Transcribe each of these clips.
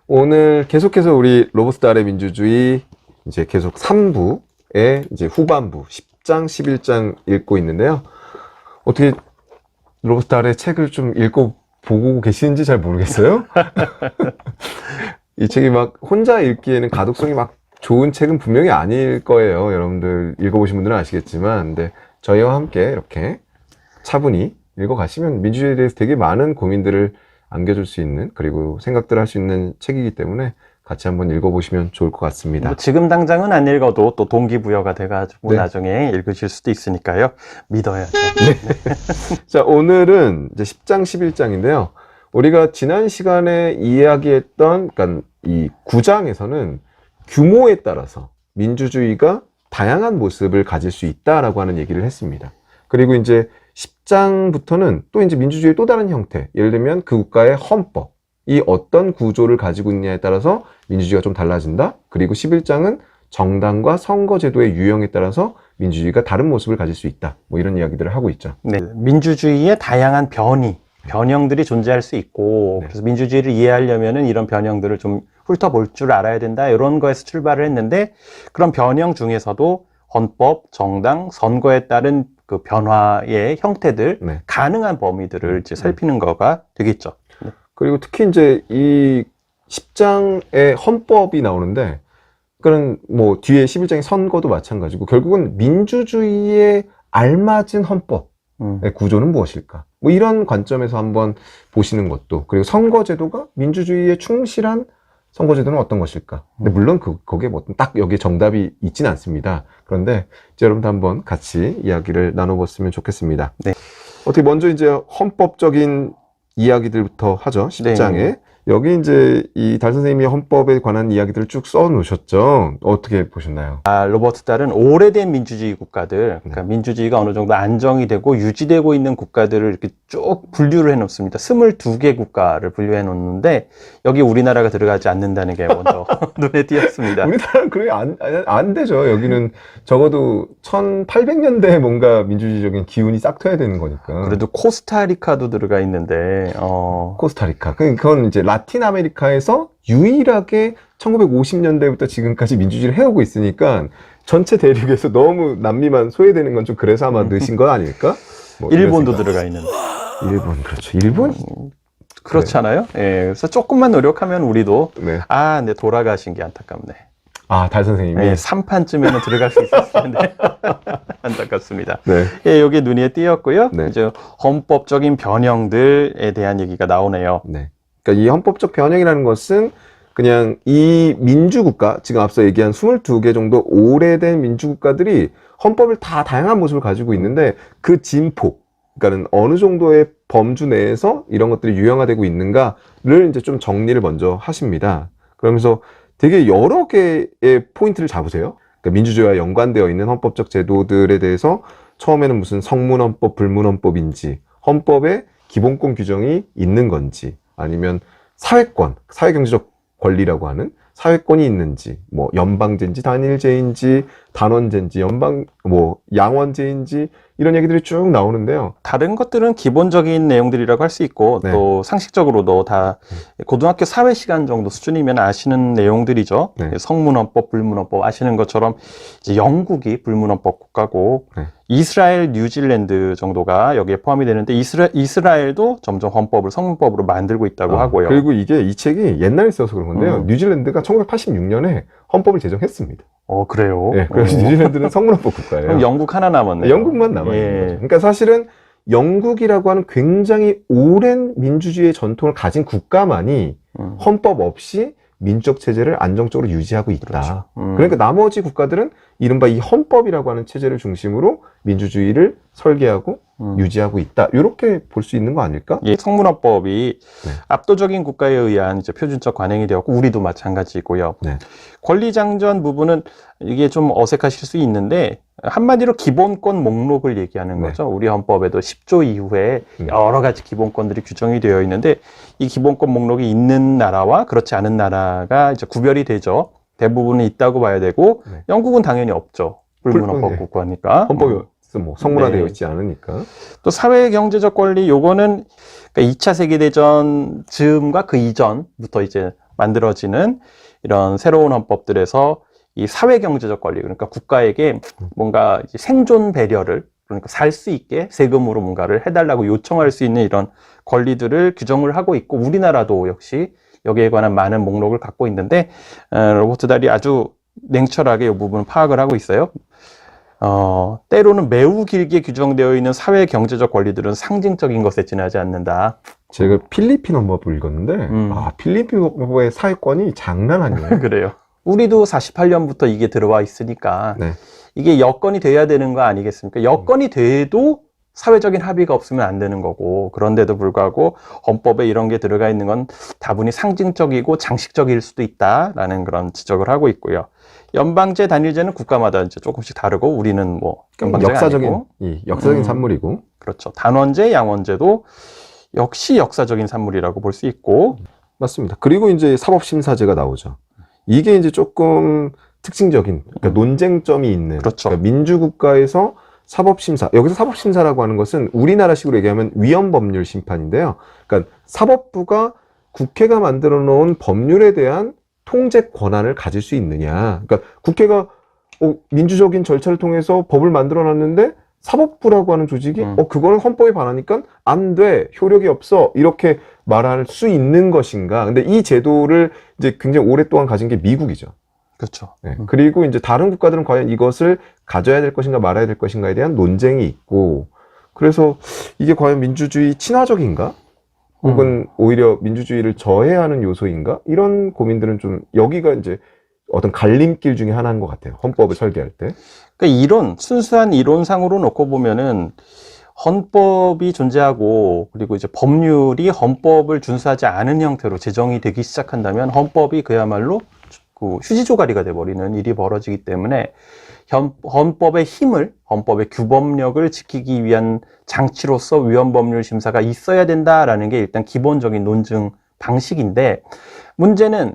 오늘 계속해서 우리 로버스트 아래 민주주의 이제 계속 3부의 이제 후반부 10장, 11장 읽고 있는데요. 어떻게 로버스트 아래 책을 좀 읽고 보고 계시는지 잘 모르겠어요. 이 책이 막 혼자 읽기에는 가독성이 막 좋은 책은 분명히 아닐 거예요. 여러분들 읽어보신 분들은 아시겠지만, 근데 저희와 함께 이렇게 차분히 읽어가시면 민주주의에 대해서 되게 많은 고민들을 안겨줄 수 있는, 그리고 생각들 할 수 있는 책이기 때문에 같이 한번 읽어보시면 좋을 것 같습니다. 뭐 지금 당장은 안 읽어도 또 동기부여가 돼가지고 네. 나중에 읽으실 수도 있으니까요. 믿어야죠. 네. 자, 오늘은 이제 10장, 11장인데요. 우리가 지난 시간에 이야기했던, 그러니까 이 9장에서는 규모에 따라서 민주주의가 다양한 모습을 가질 수 있다라고 하는 얘기를 했습니다. 그리고 이제 10장부터는 또 이제 민주주의의 또 다른 형태, 예를 들면 그 국가의 헌법이 어떤 구조를 가지고 있냐에 따라서 민주주의가 좀 달라진다. 그리고 11장은 정당과 선거제도의 유형에 따라서 민주주의가 다른 모습을 가질 수 있다. 뭐 이런 이야기들을 하고 있죠. 네, 민주주의의 다양한 변형들이 존재할 수 있고, 네. 그래서 민주주의를 이해하려면은 이런 변형들을 좀 훑어볼 줄 알아야 된다. 이런 거에서 출발을 했는데, 그런 변형 중에서도 헌법, 정당, 선거에 따른 그 변화의 형태들, 네. 가능한 범위들을 이제 살피는 거가 되겠죠. 네. 그리고 특히 이제 이 10장의 헌법이 나오는데, 그런 뭐 뒤에 11장의 선거도 마찬가지고 결국은 민주주의에 알맞은 헌법의 구조는 무엇일까? 뭐 이런 관점에서 한번 보시는 것도, 그리고 선거제도가 민주주의에 충실한 선거제도는 어떤 것일까? 근데 물론 거기에 뭐 딱 여기에 정답이 있지는 않습니다. 그런데 이제 여러분도 한번 같이 이야기를 나눠봤으면 좋겠습니다. 네. 어떻게 먼저 이제 헌법적인 이야기들부터 하죠. 10장에. 네. 여기 이제 이 달 선생님이 헌법에 관한 이야기들을 쭉 써 놓으셨죠. 어떻게 보셨나요? 로버트 달은 오래된 민주주의 국가들, 그러니까 민주주의가 어느 정도 안정이 되고 유지되고 있는 국가들을 이렇게 쭉 분류를 해 놓습니다. 22개 국가를 분류해 놓는데, 여기 우리나라가 들어가지 않는다는 게 먼저 눈에 띄었습니다. 우리나라는 그래 안 되죠. 여기는 적어도 1800년대에 뭔가 민주주의적인 기운이 싹 트여야 되는 거니까. 그래도 코스타리카도 들어가 있는데, 코스타리카. 그건 이제 라틴 아메리카에서 유일하게 1950년대부터 지금까지 민주주의를 해오고 있으니까 전체 대륙에서 너무 남미만 소외되는 건 좀 그래서 아마 넣으신 건 아닐까? 뭐 일본도 들어가 있는데. 일본, 그렇죠. 일본? 그렇잖아요. 예, 그래서 조금만 노력하면 우리도, 네. 네, 돌아가신 게 안타깝네. 아, 달 선생님이? 네, 3판쯤에는 들어갈 수 있었을 텐데. 안타깝습니다. 네. 예, 여기 눈에 띄었고요. 네. 이제 헌법적인 변형들에 대한 얘기가 나오네요. 네. 그러니까 이 헌법적 변형이라는 것은 그냥 이 민주국가, 지금 앞서 얘기한 22개 정도 오래된 민주국가들이 헌법을 다 다양한 모습을 가지고 있는데 그 진폭, 그러니까는 어느 정도의 범주 내에서 이런 것들이 유형화되고 있는가를 이제 좀 정리를 먼저 하십니다. 그러면서 되게 여러 개의 포인트를 잡으세요. 그러니까 민주주의와 연관되어 있는 헌법적 제도들에 대해서 처음에는 무슨 성문헌법, 불문헌법인지, 헌법에 기본권 규정이 있는 건지, 아니면 사회권, 사회경제적 권리라고 하는 사회권이 있는지, 뭐 연방제인지 단일제인지 단원제인지 양원제인지 이런 얘기들이 쭉 나오는데요. 다른 것들은 기본적인 내용들이라고 할 수 있고, 네. 또 상식적으로도 다 고등학교 사회 시간 정도 수준이면 아시는 내용들이죠. 네. 성문헌법, 불문헌법 아시는 것처럼 이제 영국이 불문헌법 국가고, 네. 이스라엘, 뉴질랜드 정도가 여기에 포함이 되는데, 이스라엘도 점점 헌법을 성문법으로 만들고 있다고 하고요. 그리고 이 책이 옛날에 써서 그런 건데요. 뉴질랜드가 1986년에 헌법을 제정했습니다. 그래요? 네, 그래서 뉴질랜드는 성문헌법 국가예요. 그럼 영국 하나 남았네요. 영국만 남아있는 예. 거죠. 그러니까 사실은 영국이라고 하는 굉장히 오랜 민주주의의 전통을 가진 국가만이 헌법 없이 민주적 체제를 안정적으로 유지하고 있다. 그렇죠. 그러니까 나머지 국가들은 이른바 이 헌법이라고 하는 체제를 중심으로 민주주의를 설계하고 유지하고 있다. 이렇게 볼 수 있는 거 아닐까? 예, 성문헌법이 네. 압도적인 국가에 의한 이제 표준적 관행이 되었고, 우리도 마찬가지고요. 네. 권리장전 부분은 이게 좀 어색하실 수 있는데, 한마디로 기본권 목록을 얘기하는 네. 거죠. 우리 헌법에도 10조 이후에 여러 가지 기본권들이 규정이 되어 있는데, 이 기본권 목록이 있는 나라와 그렇지 않은 나라가 이제 구별이 되죠. 대부분은 있다고 봐야 되고, 네. 영국은 당연히 없죠. 불문헌법 네. 국가니까. 헌법이 뭐 성문화되어 네. 있지 않으니까. 또 사회 경제적 권리, 요거는 그러니까 2차 세계대전 즈음과 그 이전부터 이제 만들어지는 이런 새로운 헌법들에서 이 사회경제적 권리, 그러니까 국가에게 뭔가 이제 생존 배려를, 그러니까 살 수 있게 세금으로 뭔가를 해달라고 요청할 수 있는 이런 권리들을 규정을 하고 있고, 우리나라도 역시 여기에 관한 많은 목록을 갖고 있는데, 로버트 달이 아주 냉철하게 이 부분을 파악을 하고 있어요. 때로는 매우 길게 규정되어 있는 사회 경제적 권리들은 상징적인 것에 지나지 않는다. 제가 필리핀 헌법을 읽었는데 필리핀 헌법의 사회권이 장난 아니에요. 그래요. 우리도 48년부터 이게 들어와 있으니까 네. 이게 여건이 돼야 되는 거 아니겠습니까? 여건이 돼도 사회적인 합의가 없으면 안 되는 거고, 그런데도 불구하고 헌법에 이런 게 들어가 있는 건 다분히 상징적이고 장식적일 수도 있다라는 그런 지적을 하고 있고요. 연방제, 단일제는 국가마다 이제 조금씩 다르고, 우리는 뭐 연방제가 아니고, 역사적인 산물이고, 그렇죠. 단원제, 양원제도 역시 역사적인 산물이라고 볼 수 있고, 맞습니다. 그리고 이제 사법심사제가 나오죠. 이게 이제 조금 특징적인, 그러니까 논쟁점이 있는, 그렇죠. 그러니까 민주국가에서 사법심사, 여기서 사법심사라고 하는 것은 우리나라식으로 얘기하면 위헌법률 심판인데요. 그러니까 사법부가 국회가 만들어 놓은 법률에 대한 통제 권한을 가질 수 있느냐. 그러니까 국회가 민주적인 절차를 통해서 법을 만들어 놨는데 사법부라고 하는 조직이 그거는 헌법에 반하니까 안 돼, 효력이 없어, 이렇게 말할 수 있는 것인가. 근데 이 제도를 이제 굉장히 오랫동안 가진 게 미국이죠. 그렇죠. 네. 그리고 이제 다른 국가들은 과연 이것을 가져야 될 것인가 말아야 될 것인가에 대한 논쟁이 있고, 그래서 이게 과연 민주주의 친화적인가? 혹은 오히려 민주주의를 저해하는 요소인가? 이런 고민들은 좀, 여기가 이제 어떤 갈림길 중에 하나인 것 같아요. 헌법을 설계할 때. 그러니까 순수한 이론상으로 놓고 보면은 헌법이 존재하고, 그리고 이제 법률이 헌법을 준수하지 않은 형태로 제정이 되기 시작한다면 헌법이 그야말로 그 휴지조가리가 돼버리는 일이 벌어지기 때문에 헌법의 힘을, 헌법의 규범력을 지키기 위한 장치로서 위헌법률 심사가 있어야 된다라는 게 일단 기본적인 논증 방식인데, 문제는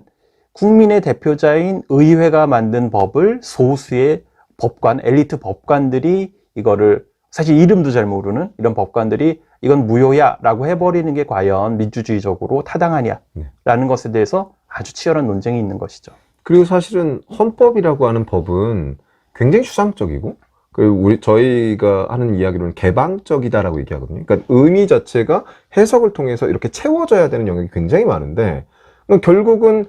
국민의 대표자인 의회가 만든 법을 소수의 법관, 엘리트 법관들이 이거를, 사실 이름도 잘 모르는 이런 법관들이 이건 무효야 라고 해버리는 게 과연 민주주의적으로 타당하냐라는 것에 대해서 아주 치열한 논쟁이 있는 것이죠. 그리고 사실은 헌법이라고 하는 법은 굉장히 추상적이고, 그리고 저희가 하는 이야기로는 개방적이다라고 얘기하거든요. 그러니까 의미 자체가 해석을 통해서 이렇게 채워져야 되는 영역이 굉장히 많은데, 결국은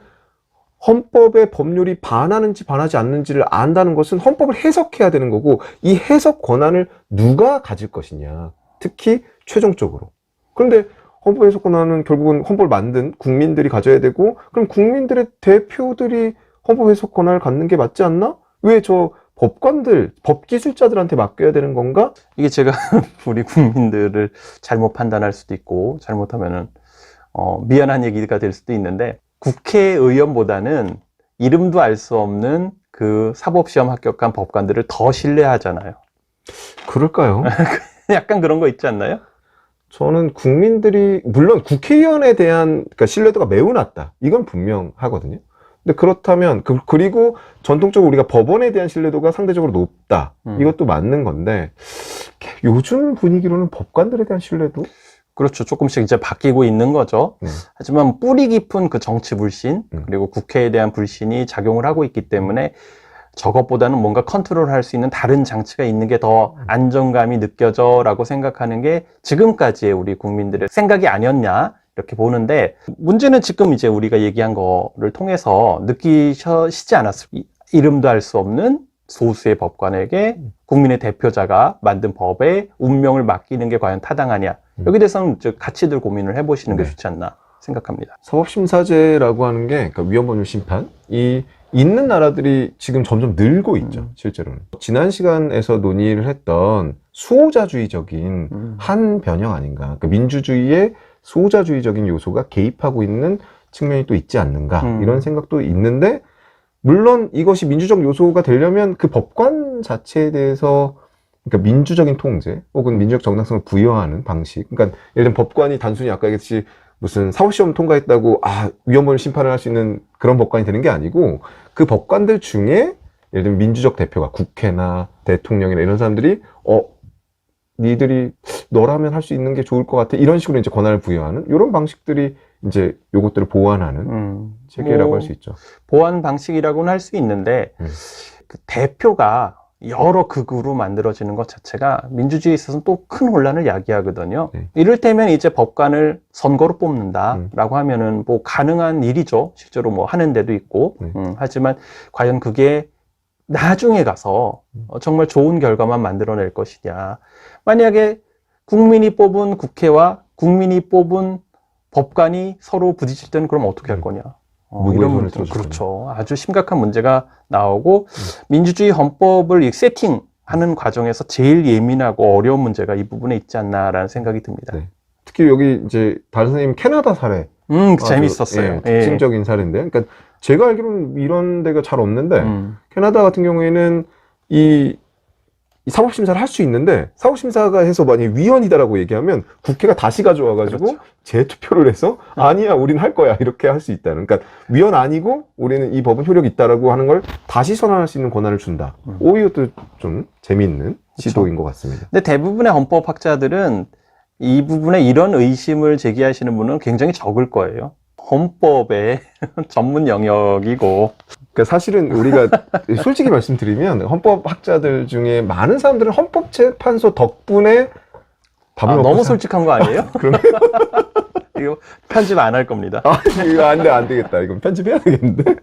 헌법의 법률이 반하는지 반하지 않는지를 안다는 것은 헌법을 해석해야 되는 거고, 이 해석 권한을 누가 가질 것이냐, 특히 최종적으로. 그런데 헌법 해석 권한은 결국은 헌법을 만든 국민들이 가져야 되고, 그럼 국민들의 대표들이 헌법 해석 권한을 갖는 게 맞지 않나? 왜 저 법관들, 법기술자들한테 맡겨야 되는 건가? 이게 제가 우리 국민들을 잘못 판단할 수도 있고, 잘못하면은 미안한 얘기가 될 수도 있는데, 국회의원보다는 이름도 알 수 없는 그 사법시험 합격한 법관들을 더 신뢰하잖아요. 그럴까요? 약간 그런 거 있지 않나요? 저는 국민들이, 물론 국회의원에 대한 그러니까 신뢰도가 매우 낮다, 이건 분명하거든요. 근데 그렇다면 그리고 전통적으로 우리가 법원에 대한 신뢰도가 상대적으로 높다, 이것도 맞는 건데, 요즘 분위기로는 법관들에 대한 신뢰도? 그렇죠. 조금씩 이제 바뀌고 있는 거죠. 하지만 뿌리 깊은 그 정치 불신, 그리고 국회에 대한 불신이 작용을 하고 있기 때문에 저것보다는 뭔가 컨트롤할 수 있는 다른 장치가 있는 게 더 안정감이 느껴져 라고 생각하는 게 지금까지의 우리 국민들의 생각이 아니었냐 이렇게 보는데, 문제는 지금 이제 우리가 얘기한 거를 통해서 느끼시지 않았을까? 이름도 알 수 없는 소수의 법관에게 국민의 대표자가 만든 법에 운명을 맡기는 게 과연 타당하냐, 여기에 대해서는 같이들 고민을 해보시는 게 좋지 않나 생각합니다. 사법심사제라고 하는 게, 그러니까 위헌법률 심판이 있는 나라들이 지금 점점 늘고 있죠. 실제로는 지난 시간에서 논의를 했던 수호자주의적인 한 변형 아닌가, 그러니까 민주주의의 수호자주의적인 요소가 개입하고 있는 측면이 또 있지 않는가, 이런 생각도 있는데, 물론 이것이 민주적 요소가 되려면 그 법관 자체에 대해서, 그러니까 민주적인 통제 혹은 민주적 정당성을 부여하는 방식, 그러니까 예를 들면 법관이 단순히 아까 얘기했듯이 무슨 사법시험 통과했다고 위헌법률 심판을 할 수 있는 그런 법관이 되는 게 아니고, 그 법관들 중에 예를 들면 민주적 대표가 국회나 대통령이나 이런 사람들이 니들이 너라면 할 수 있는 게 좋을 것 같아, 이런 식으로 이제 권한을 부여하는 이런 방식들이 이제 요것들을 보완하는 체계라고 뭐 할 수 있죠. 보완 방식이라고는 할 수 있는데 그 대표가 여러 극으로 만들어지는 것 자체가 민주주의에 있어서는 또 큰 혼란을 야기하거든요. 네. 이를테면 이제 법관을 선거로 뽑는다라고 하면은 뭐 가능한 일이죠. 실제로 뭐 하는 데도 있고. 하지만 과연 그게 나중에 가서 정말 좋은 결과만 만들어낼 것이냐. 만약에 국민이 뽑은 국회와 국민이 뽑은 법관이 서로 부딪힐 때는 그럼 어떻게 할 거냐. 누구의 이런 손을 문제, 들어줄 그렇죠. 아주 심각한 문제가 나오고 민주주의 헌법을 세팅하는 과정에서 제일 예민하고 어려운 문제가 이 부분에 있지 않나라는 생각이 듭니다. 네. 특히 여기 이제 다른 선생님 캐나다 사례 아주, 재밌었어요. 특징적인 사례인데, 그러니까 제가 알기로는 이런 데가 잘 없는데 캐나다 같은 경우에는 이 사법심사를 할 수 있는데 사법심사가 해서 만약에 위헌이다라고 얘기하면 국회가 다시 가져와가지고 그렇죠. 재투표를 해서 아니야 우린 할 거야 이렇게 할 수 있다는, 그러니까 위헌 아니고 우리는 이 법은 효력이 있다라고 하는 걸 다시 선언할 수 있는 권한을 준다. 이것도 좀 재미있는 시도인 것 같습니다. 근데 대부분의 헌법학자들은 이 부분에 이런 의심을 제기하시는 분은 굉장히 적을 거예요. 헌법의 전문 영역이고. 그러니까 사실은 우리가 솔직히 말씀드리면 헌법학자들 중에 많은 사람들은 헌법재판소 덕분에 밥을 먹고 너무 솔직한 거 아니에요? 그러면 이거 편집 안 할 겁니다. 이거 안 되겠다. 이건 편집해야 되겠는데.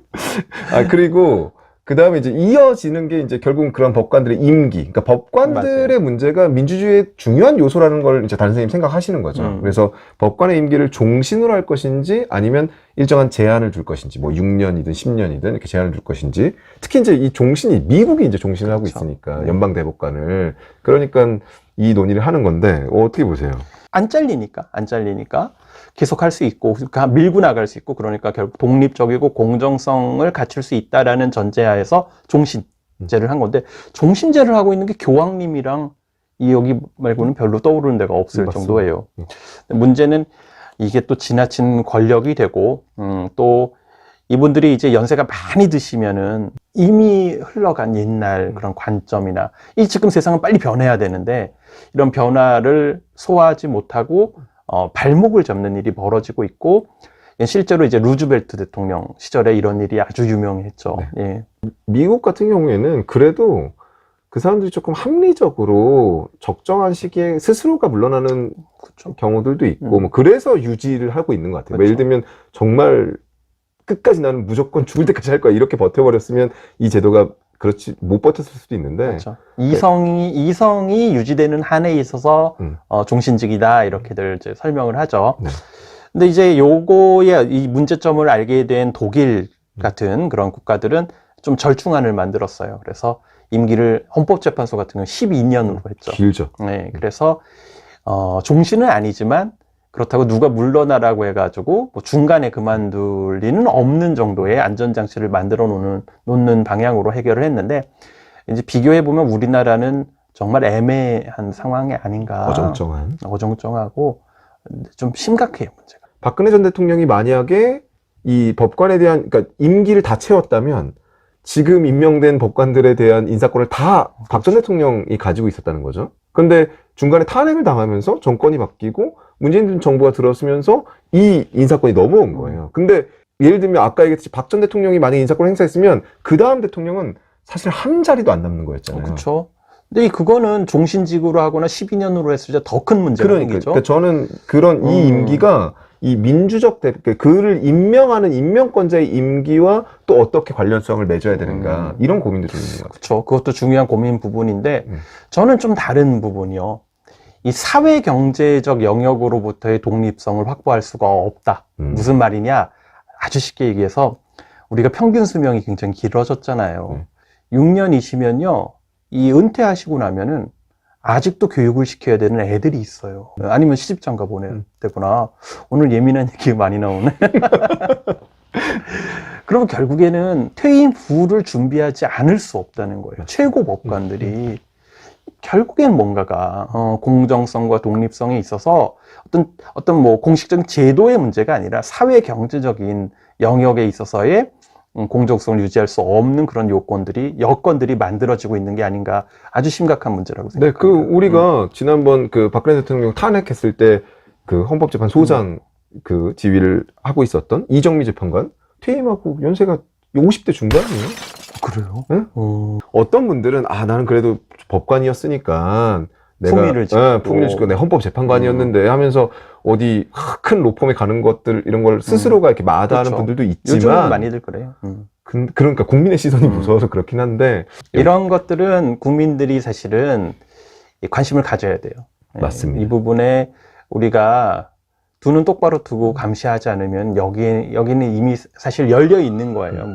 그리고 그 다음에 이제 이어지는 게 이제 결국은 그런 법관들의 임기. 그러니까 법관들의 맞아요. 문제가 민주주의의 중요한 요소라는 걸 이제 다른 선생님 생각하시는 거죠. 그래서 법관의 임기를 종신으로 할 것인지 아니면 일정한 제한을 줄 것인지, 뭐 6년이든 10년이든 이렇게 제한을 줄 것인지. 특히 이제 이 종신이 미국이 이제 종신을 하고 그렇죠. 있으니까 연방 대법관을. 그러니까 이 논의를 하는 건데 어떻게 보세요? 안 잘리니까 계속 할 수 있고 밀고 나갈 수 있고, 그러니까 결국 독립적이고 공정성을 갖출 수 있다라는 전제하에서 종신제를 한 건데, 종신제를 하고 있는 게 교황님이랑 이 여기 말고는 별로 떠오르는 데가 없을 맞습니다. 정도예요. 문제는 이게 또 지나친 권력이 되고 또 이분들이 이제 연세가 많이 드시면은 이미 흘러간 옛날 그런 관점이나 이 지금 세상은 빨리 변해야 되는데 이런 변화를 소화하지 못하고 발목을 잡는 일이 벌어지고 있고, 실제로 이제 루즈벨트 대통령 시절에 이런 일이 아주 유명했죠. 네. 예. 미국 같은 경우에는 그래도 그 사람들이 조금 합리적으로 적정한 시기에 스스로가 물러나는 그렇죠. 경우들도 있고, 뭐 그래서 유지를 하고 있는 것 같아요. 그렇죠. 예를 들면 정말 끝까지 나는 무조건 죽을 때까지 할 거야 이렇게 버텨버렸으면 이 제도가 그렇지 못 버텼을 수도 있는데. 그렇죠. 이성이 유지되는 한에 있어서 종신직이다 이렇게들 이제 설명을 하죠. 네. 근데 이제 요거의 이 문제점을 알게 된 독일 같은 그런 국가들은 좀 절충안을 만들었어요. 그래서 임기를 헌법재판소 같은 경우는 12년으로 했죠. 길죠. 네, 그래서 종신은 아니지만 그렇다고 누가 물러나라고 해가지고 뭐 중간에 그만둘 리는 없는 정도의 안전장치를 만들어 놓는 방향으로 해결을 했는데, 이제 비교해 보면 우리나라는 정말 애매한 상황이 아닌가. 어정쩡하고 좀 심각해요, 문제가. 박근혜 전 대통령이 만약에 이 법관에 대한, 그러니까 임기를 다 채웠다면 지금 임명된 법관들에 대한 인사권을 다 박 전 대통령이 가지고 있었다는 거죠. 그런데 중간에 탄핵을 당하면서 정권이 바뀌고 문재인 정부가 들어서면서 이 인사권이 넘어온 거예요. 근데 예를 들면 아까 얘기했듯이 박 전 대통령이 만약에 인사권을 행사했으면 그 다음 대통령은 사실 한 자리도 안 남는 거였잖아요. 그렇죠. 근데 그거는 종신직으로 하거나 12년으로 했을 때 더 큰 문제가 생기죠. 그러니까 저는 그런 이 임기가 이 민주적 그를 임명하는 임명권자의 임기와 또 어떻게 관련성을 맺어야 되는가, 이런 고민도 좀 있는 것 같아요. 그렇죠. 그것도 중요한 고민 부분인데 저는 좀 다른 부분이요. 이 사회 경제적 영역으로부터의 독립성을 확보할 수가 없다. 무슨 말이냐? 아주 쉽게 얘기해서 우리가 평균 수명이 굉장히 길어졌잖아요. 6년이시면요, 이 은퇴하시고 나면은 아직도 교육을 시켜야 되는 애들이 있어요. 아니면 시집장가 보내야 되구나. 오늘 예민한 얘기 많이 나오네. 그러면 결국에는 퇴임 후를 준비하지 않을 수 없다는 거예요. 최고 법관들이. 결국엔 뭔가가 공정성과 독립성에 있어서 어떤 뭐 공식적인 제도의 문제가 아니라 사회 경제적인 영역에 있어서의 공정성을 유지할 수 없는 그런 여건들이 만들어지고 있는 게 아닌가, 아주 심각한 문제라고 생각합니다. 네, 우리가 지난번 그 박근혜 대통령 탄핵했을 때 그 헌법재판 소장 그 지휘를 하고 있었던 이정미 재판관 퇴임하고 연세가 50대 중반이에요. 그래요? 응? 어떤 분들은 나는 그래도 법관이었으니까 내가 품위를 지키고. 품위를 지키고 내 헌법재판관이었는데 하면서 어디 큰 로펌에 가는 것들 이런 걸 스스로가 이렇게 마다하는 그렇죠. 분들도 요즘은 있지만 많이들 그래요. 그러니까 국민의 시선이 무서워서 그렇긴 한데 이런 것들은 국민들이 사실은 관심을 가져야 돼요. 예, 맞습니다. 이 부분에 우리가 두 눈 똑바로 두고 감시하지 않으면 여기는 이미 사실 열려 있는 거예요.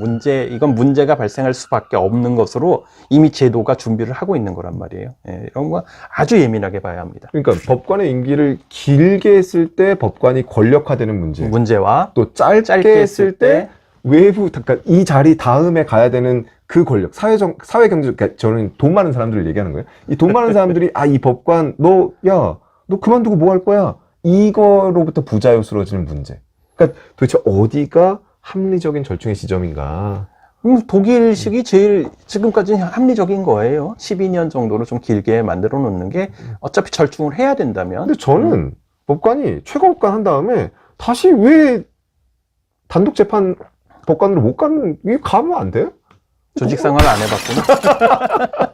이건 문제가 발생할 수밖에 없는 것으로 이미 제도가 준비를 하고 있는 거란 말이에요. 예, 이런 거 아주 예민하게 봐야 합니다. 그러니까 법관의 임기를 길게 했을 때 법관이 권력화되는 문제와 또 짧게 했을 때 외부, 그러니까 이 자리 다음에 가야 되는 그 권력, 사회 경제, 그러니까 저는 돈 많은 사람들을 얘기하는 거예요. 이 돈 많은 사람들이 이 법관, 너 그만두고 뭐 할 거야? 이거로부터 부자유스러워지는 문제. 그러니까 도대체 어디가 합리적인 절충의 지점인가? 독일식이 제일 지금까지는 합리적인 거예요. 12년 정도로 좀 길게 만들어 놓는 게 어차피 절충을 해야 된다면. 근데 저는 법관이 최고법관 한 다음에 다시 왜 단독 재판 법관으로 못 가는, 이게 가면 안 돼요? 조직 생활을 안 해봤구나.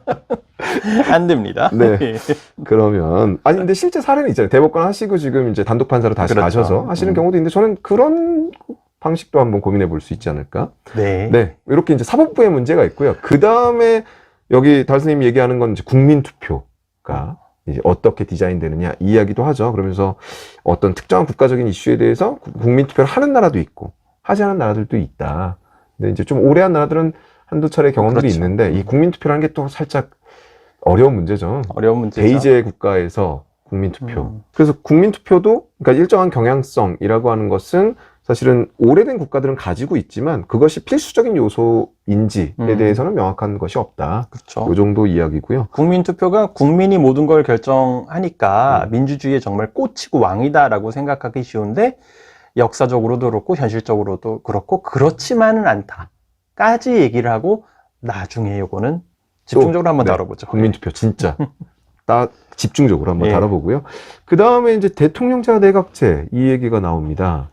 안 됩니다. 네. 그러면 근데 실제 사례는 있잖아요. 대법관 하시고 지금 이제 단독 판사로 다시 그렇죠. 가셔서 하시는 경우도 있는데 저는 그런 방식도 한번 고민해 볼 수 있지 않을까? 네. 네. 이렇게 이제 사법부의 문제가 있고요. 그 다음에 여기 달 선생님이 얘기하는 건 이제 국민투표가 이제 어떻게 디자인되느냐 이 이야기도 하죠. 그러면서 어떤 특정한 국가적인 이슈에 대해서 국민투표를 하는 나라도 있고 하지 않은 나라들도 있다. 근데 이제 좀 오래 한 나라들은 한두 차례 경험들이 그렇죠. 있는데 이 국민투표라는 게 또 살짝 어려운 문제죠. 어려운 문제죠. 대의제 국가에서 국민투표. 그래서 국민투표도 그러니까 일정한 경향성이라고 하는 것은 사실은 오래된 국가들은 가지고 있지만 그것이 필수적인 요소인지에 대해서는 명확한 것이 없다. 그렇죠. 이 정도 이야기고요. 국민투표가 국민이 모든 걸 결정하니까 민주주의에 정말 꽂히고 왕이다라고 생각하기 쉬운데 역사적으로도 그렇고 현실적으로도 그렇고 그렇지만은 않다까지 얘기를 하고 나중에 요거는 집중적으로 한번 다뤄보죠. 국민투표 진짜 딱 집중적으로 한번 예. 다뤄보고요. 그 다음에 이제 대통령제와 내각제 이 얘기가 나옵니다.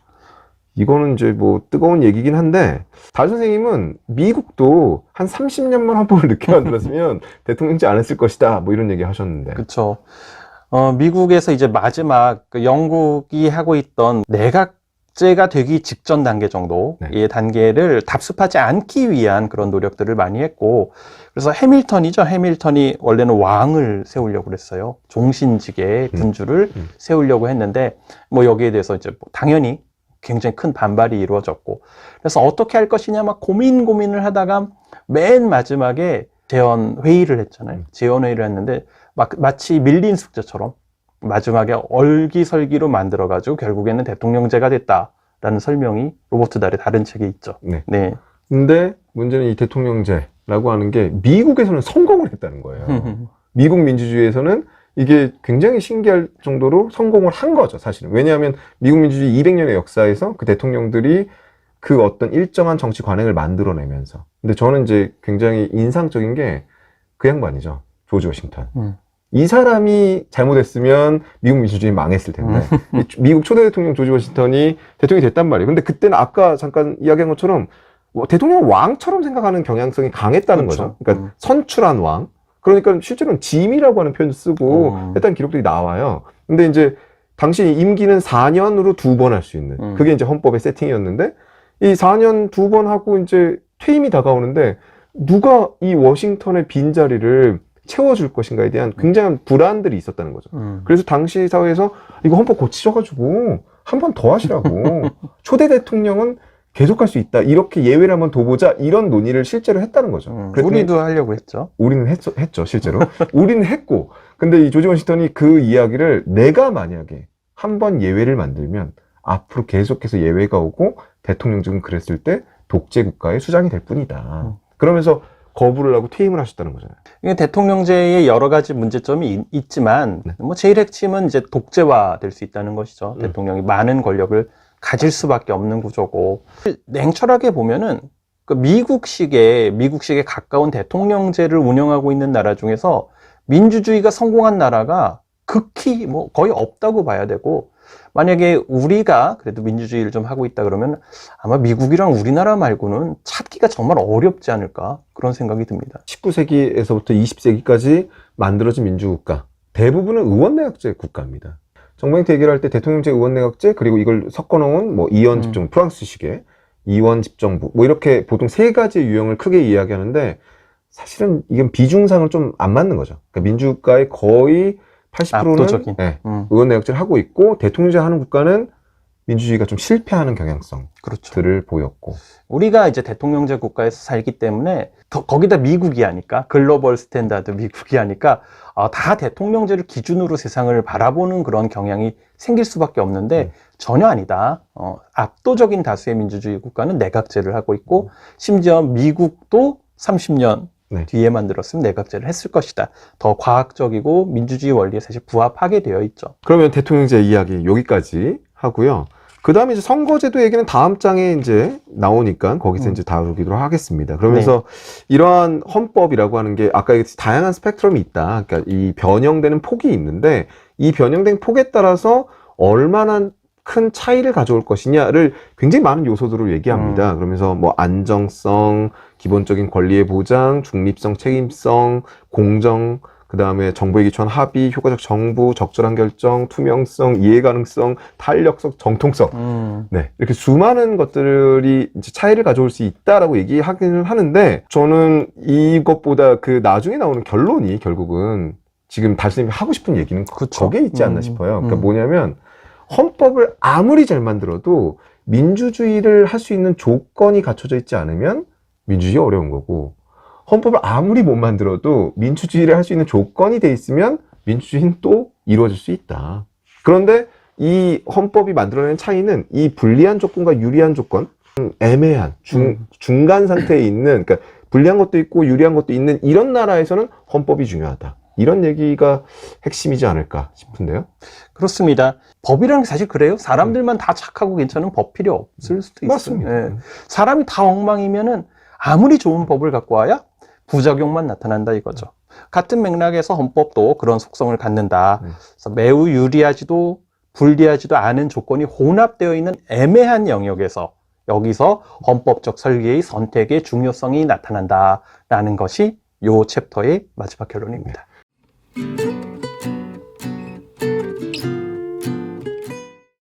이거는 이제 뭐 뜨거운 얘기긴 한데 달 선생님은 미국도 한 30년만 헌법을 늦게 만들었으면 대통령제 안 했을 것이다 뭐 이런 얘기 하셨는데 그렇죠. 미국에서 이제 마지막 영국이 하고 있던 내각제가 되기 직전 단계 정도의 단계를 답습하지 않기 위한 그런 노력들을 많이 했고 그래서 해밀턴이 원래는 왕을 세우려고 그랬어요. 종신직의 군주를 세우려고 했는데 뭐 여기에 대해서 이제 당연히 굉장히 큰 반발이 이루어졌고 그래서 어떻게 할 것이냐 막 고민을 하다가 맨 마지막에 재원 회의를 했잖아요. 재원 회의를 했는데 마치 밀린 숙제처럼 마지막에 얼기설기로 만들어가지고 결국에는 대통령제가 됐다라는 설명이 로버트 달의 다른 책에 있죠. 네. 근데 문제는 이 대통령제라고 하는 게 미국에서는 성공을 했다는 거예요. 미국 민주주의에서는 이게 굉장히 신기할 정도로 성공을 한 거죠, 사실은. 왜냐하면 미국 민주주의 200년의 역사에서 그 대통령들이 그 어떤 일정한 정치 관행을 만들어내면서. 근데 저는 이제 굉장히 인상적인 게 그 양반이죠. 조지 워싱턴. 이 사람이 잘못했으면 미국 민주주의 망했을 텐데. 미국 초대 대통령 조지 워싱턴이 대통령이 됐단 말이에요. 근데 그때는 아까 잠깐 이야기한 것처럼 대통령 왕처럼 생각하는 경향성이 강했다는 그렇죠. 거죠. 그러니까 선출한 왕. 그러니까 실제로는 짐이라고 하는 표현도 쓰고 했다는 기록들이 나와요. 근데 이제 당시 임기는 4년으로 2번 할 수 있는 그게 이제 헌법의 세팅이었는데 이 4년 2번 하고 이제 퇴임이 다가오는데 누가 이 워싱턴의 빈자리를 채워줄 것인가에 대한 굉장한 불안들이 있었다는 거죠. 그래서 당시 사회에서 이거 헌법 고치셔가지고 한 번 더 하시라고 초대 대통령은 계속할 수 있다. 이렇게 예외를 한번 둬보자. 이런 논의를 실제로 했다는 거죠. 우리도 하려고 했죠. 우리는 했죠, 실제로. 우리는 했고. 근데 이 조지 워싱턴이 그 이야기를 내가 만약에 한 번 예외를 만들면 앞으로 계속해서 예외가 오고 대통령직은 그랬을 때 독재 국가의 수장이 될 뿐이다. 그러면서 거부를 하고 퇴임을 하셨다는 거잖아요. 대통령제의 여러 가지 문제점이 있지만 뭐 제일 핵심은 이제 독재화 될 수 있다는 것이죠. 대통령이 많은 권력을 가질 수밖에 없는 구조고 냉철하게 보면은 그 미국식에 가까운 대통령제를 운영하고 있는 나라 중에서 민주주의가 성공한 나라가 극히 뭐 거의 없다고 봐야 되고 만약에 우리가 그래도 민주주의를 좀 하고 있다 그러면 아마 미국이랑 우리나라 말고는 찾기가 정말 어렵지 않을까 그런 생각이 듭니다. 19세기에서부터 20세기까지 만들어진 민주국가 대부분은 의원내각제 국가입니다. 정부행태 얘기를 할 때 대통령제, 의원내각제, 그리고 이걸 섞어놓은 뭐 이원 집정부, 프랑스식의 이원 집정부, 뭐 이렇게 보통 세 가지의 유형을 크게 이야기하는데 사실은 이건 비중상은 좀 안 맞는 거죠. 그러니까 민주국가의 거의 80%는 압도적인. 의원내각제를 하고 있고 대통령제 하는 국가는 민주주의가 좀 실패하는 경향성들을 그렇죠. 보였고. 우리가 이제 대통령제 국가에서 살기 때문에 거기다 미국이 하니까 글로벌 스탠다드 미국이 하니까 다 대통령제를 기준으로 세상을 바라보는 그런 경향이 생길 수밖에 없는데 전혀 아니다. 압도적인 다수의 민주주의 국가는 내각제를 하고 있고 심지어 미국도 30년 뒤에 만들었으면 내각제를 했을 것이다. 더 과학적이고 민주주의 원리에 사실 부합하게 되어 있죠. 그러면 대통령제 이야기 여기까지 하고요. 그 다음에 이제 선거제도 얘기는 다음 장에 이제 나오니까 거기서 이제 다루기로 하겠습니다. 그러면서 이러한 헌법이라고 하는 게 아까 다양한 스펙트럼이 있다. 그러니까 이 변형되는 폭이 있는데 이 변형된 폭에 따라서 얼마나 큰 차이를 가져올 것이냐를 굉장히 많은 요소들을 얘기합니다. 그러면서 뭐 안정성, 기본적인 권리의 보장, 중립성, 책임성, 공정, 그 다음에 정부에 기초한 합의, 효과적 정부, 적절한 결정, 투명성, 이해가능성, 탄력성, 정통성. 네. 이렇게 수많은 것들이 이제 차이를 가져올 수 있다라고 얘기하기는 하는데, 저는 이것보다 그 나중에 나오는 결론이 결국은 지금 달수님이 하고 싶은 얘기는 거기에 있지 않나 싶어요. 그러니까 뭐냐면, 헌법을 아무리 잘 만들어도 민주주의를 할 수 있는 조건이 갖춰져 있지 않으면 민주주의가 어려운 거고, 헌법을 아무리 못 만들어도 민주주의를 할 수 있는 조건이 돼 있으면 민주주의는 또 이루어질 수 있다. 그런데 이 헌법이 만들어내는 차이는 이 불리한 조건과 유리한 조건, 애매한 중간 상태에 있는, 그러니까 불리한 것도 있고 유리한 것도 있는 이런 나라에서는 헌법이 중요하다. 이런 얘기가 핵심이지 않을까 싶은데요. 그렇습니다. 법이라는 게 사실 그래요. 사람들만 다 착하고 괜찮은 법 필요 없을 수도 있어요. 맞습니다. 예. 사람이 다 엉망이면은 아무리 좋은 법을 갖고 와야 부작용만 나타난다 이거죠. 같은 맥락에서 헌법도 그런 속성을 갖는다. 그래서 매우 유리하지도 불리하지도 않은 조건이 혼합되어 있는 애매한 영역에서 여기서 헌법적 설계의 선택의 중요성이 나타난다라는 것이 이 챕터의 마지막 결론입니다.